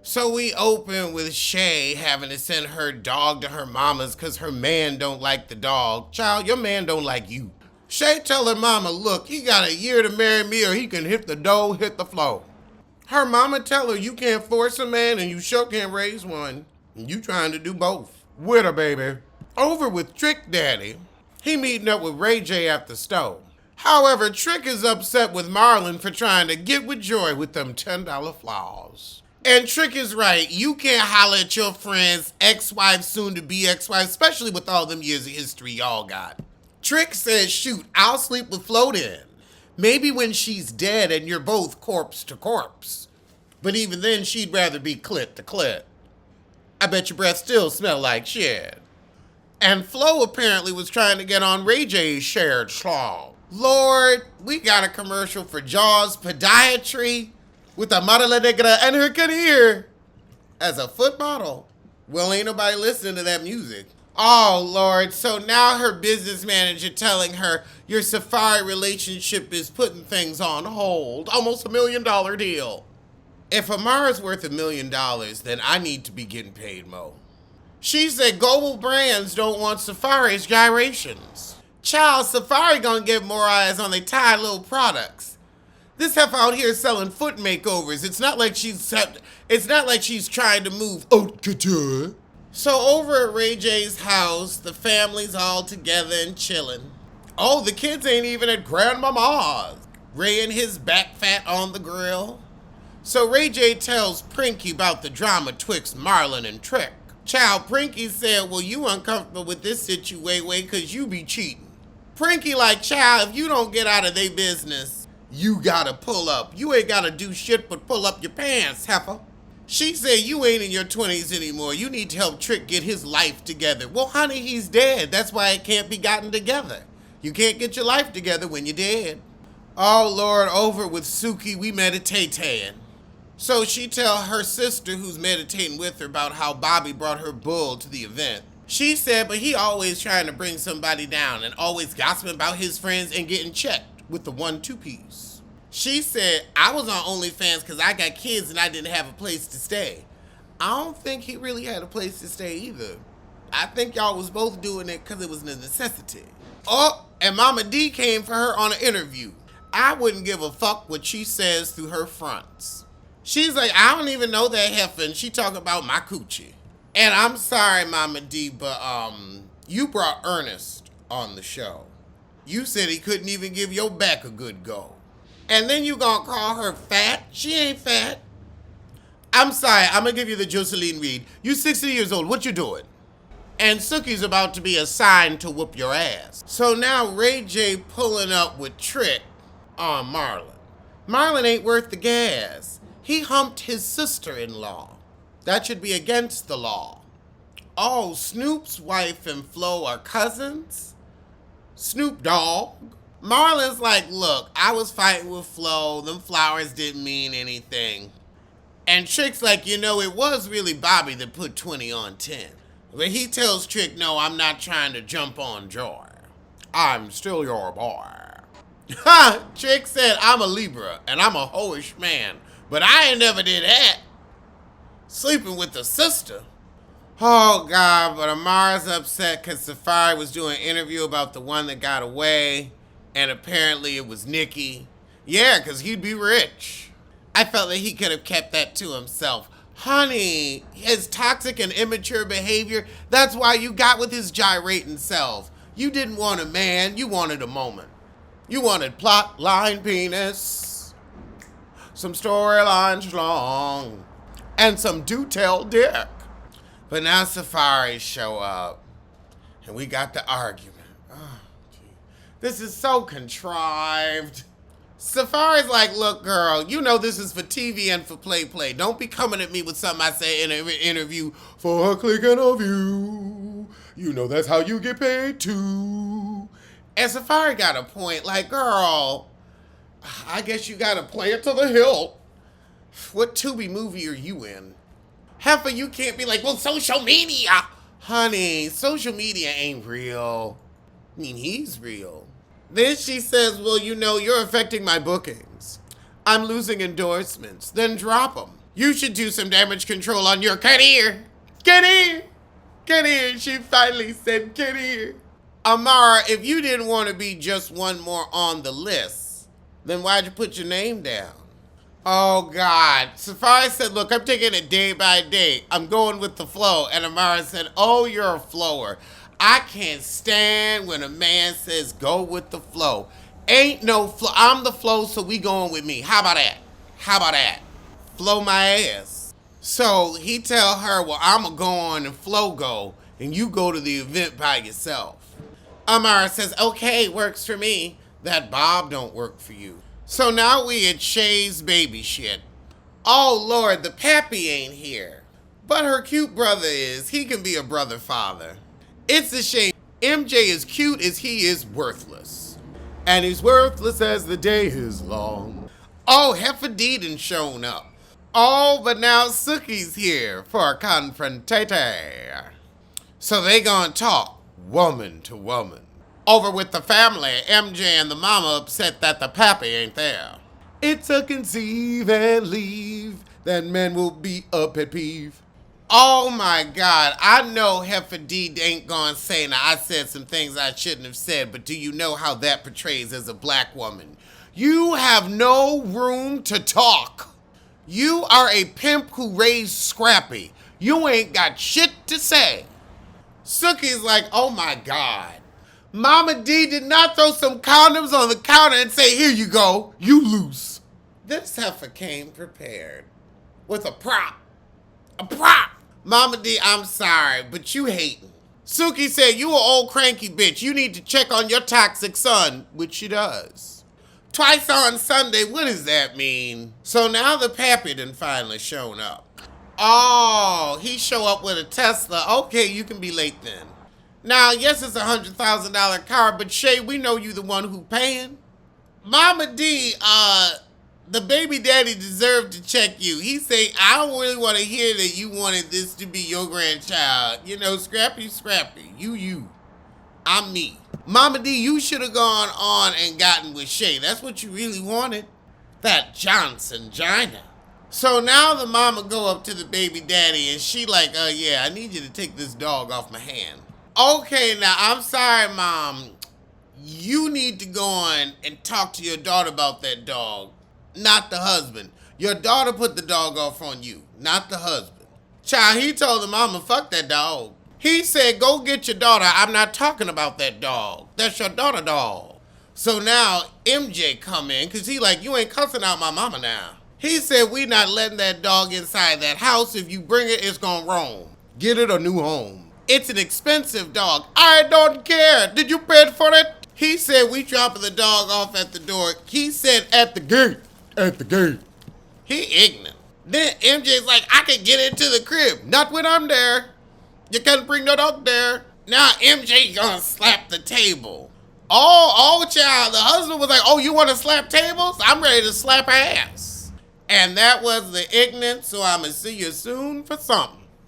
So we open with Shay having to send her dog to her mama's because her man don't like the dog. Child, your man don't like you. Shay tell her mama, look, he got a year to marry me or he can hit the dough, hit the floor. Her mama tell her you can't force a man and you sure can't raise one. And you trying to do both. With her, baby. Over with Trick Daddy. He meeting up with Ray J at the stove. However, Trick is upset with Marlon for trying to get with Joy with them $10 flaws. And Trick is right. You can't holler at your friend's ex-wife, soon-to-be ex-wife, especially with all them years of history y'all got. Trick says, shoot, I'll sleep with Flo then. Maybe when she's dead and you're both corpse to corpse. But even then, she'd rather be clit to clit. I bet your breath still smell like shit. And Flo apparently was trying to get on Ray J's shared slaw. Lord, we got a commercial for Jaws Podiatry with a model negra and her career as a foot model. Well, ain't nobody listening to that music. Oh, Lord. So now her business manager telling her your Safari relationship is putting things on hold. Almost $1 million deal. If Amara's worth $1 million, then I need to be getting paid more. She said global brands don't want Safari's gyrations. Child, Safari gonna get more eyes on their tired little products. This heifer out here selling foot makeovers. It's not like she's trying to move haute couture. So over at Ray J's house, the family's all together and chilling. Oh, the kids ain't even at Grandmama's. Ray and his back fat on the grill. So Ray J tells Prinky about the drama twixt Marlon and Trick. Child, Prinky said, well, you uncomfortable with this situation because you be cheating. Prinky like, child, if you don't get out of their business, you gotta pull up. You ain't gotta do shit but pull up your pants, heifer. She said, you ain't in your 20s anymore. You need to help Trick get his life together. Well, honey, he's dead. That's why it can't be gotten together. You can't get your life together when you're dead. Oh, Lord, over with Suki, we meditating. So she tell her sister who's meditating with her about how Bobby brought her bull to the event. She said, but he always trying to bring somebody down and always gossiping about his friends and getting checked with the 1-2 piece. She said, I was on OnlyFans because I got kids and I didn't have a place to stay. I don't think he really had a place to stay either. I think y'all was both doing it because it was a necessity. Oh, and Mama D came for her on an interview. I wouldn't give a fuck what she says through her fronts. She's like, I don't even know that heifer, and she talking about my coochie. And I'm sorry, Mama D, but you brought Ernest on the show. You said he couldn't even give your back a good go. And then you gonna call her fat? She ain't fat. I'm sorry, I'm gonna give you the Jocelyn Reed. You 60 years old, what you doing? And Suki's about to be assigned to whoop your ass. So now Ray J pulling up with Trick on Marlon. Marlon ain't worth the gas. He humped his sister-in-law. That should be against the law. Oh, Snoop's wife and Flo are cousins? Snoop Dogg? Marlon's like, look, I was fighting with Flo. Them flowers didn't mean anything. And Trick's like, you know, it was really Bobby that put 20 on 10. But he tells Trick, no, I'm not trying to jump on Joy. I'm still your boy. Ha! Trick said, I'm a Libra and I'm a hoish man. But I ain't never did that. Sleeping with the sister. Oh, God, but Amara's upset because Safari was doing an interview about the one that got away, and apparently it was Nikki. Yeah, because he'd be rich. I felt that he could have kept that to himself. Honey, his toxic and immature behavior, that's why you got with his gyrating self. You didn't want a man, you wanted a moment. You wanted plot, line, penis, some storylines long, and some do-tell dick. But now Safaris show up, and we got the argument. Oh, gee. This is so contrived. Safari's like, look, girl, you know this is for TV and for play. Don't be coming at me with something I say in an interview for a click and a view. You know that's how you get paid too. And Safari got a point, like, girl, I guess you gotta play it to the hilt. What Tubi movie are you in? Heifer, you can't be like, well, social media. Honey, social media ain't real. I mean, he's real. Then she says, well, you know, you're affecting my bookings. I'm losing endorsements. Then drop them. You should do some damage control on your career. Get here. Get here. She finally said, get here. Amara, if you didn't want to be just one more on the list, then why'd you put your name down? Oh, God. Safari said, look, I'm taking it day by day. I'm going with the flow. And Amara said, oh, you're a flower. I can't stand when a man says go with the flow. Ain't no flow. I'm the flow, so we going with me. How about that? How about that? Flow my ass. So he tell her, well, I'm going to go on and flow go, and you go to the event by yourself. Amara says, okay, works for me. That Bob don't work for you. So now we at Shay's baby shit. Oh, Lord, the pappy ain't here. But her cute brother is. He can be a brother father. It's a shame. MJ is cute as he is worthless. And he's worthless as the day is long. Oh, Heifer D done shown up. Oh, but now Suki's here for a confrontation. So they gonna talk woman to woman. Over with the family, MJ and the mama upset that the pappy ain't there. It's a conceive and leave, that men will be a pet peeve. Oh my God, I know Heifer D ain't gonna say, now I said some things I shouldn't have said, but do you know how that portrays as a black woman? You have no room to talk. You are a pimp who raised Scrappy. You ain't got shit to say. Suki's like, oh my God. Mama D did not throw some condoms on the counter and say, here you go, you loose. This heifer came prepared with a prop. A prop. Mama D, I'm sorry, but you hating. Suki said, you an old cranky bitch. You need to check on your toxic son, which she does. Twice on Sunday, what does that mean? So now the pappy done finally shown up. Oh, he show up with a Tesla. Okay, you can be late then. Now, yes, it's a $100,000 car, but Shay, we know you the one who paying. Mama D, the baby daddy deserved to check you. He say, I don't really want to hear that you wanted this to be your grandchild. You know, Scrappy, you. I'm me. Mama D, you should have gone on and gotten with Shay. That's what you really wanted. That Johnson Gina. So now the mama go up to the baby daddy and she like, yeah, I need you to take this dog off my hand. Okay, now, I'm sorry, Mom. You need to go on and talk to your daughter about that dog, not the husband. Your daughter put the dog off on you, not the husband. Child, he told the mama, fuck that dog. He said, go get your daughter. I'm not talking about that dog. That's your daughter dog. So now MJ come in, because he like, you ain't cussing out my mama now. He said, we not letting that dog inside that house. If you bring it, it's gonna roam. Get it a new home. It's an expensive dog. I don't care. Did you pay for it? He said, we dropping the dog off at the door. He said, at the gate. At the gate. He ignorant. Then MJ's like, I can get into the crib. Not when I'm there. You can't bring no dog there. Now MJ gonna slap the table. Oh, child. The husband was like, oh, you want to slap tables? I'm ready to slap ass. And that was the ignorant, so I'ma see you soon for something.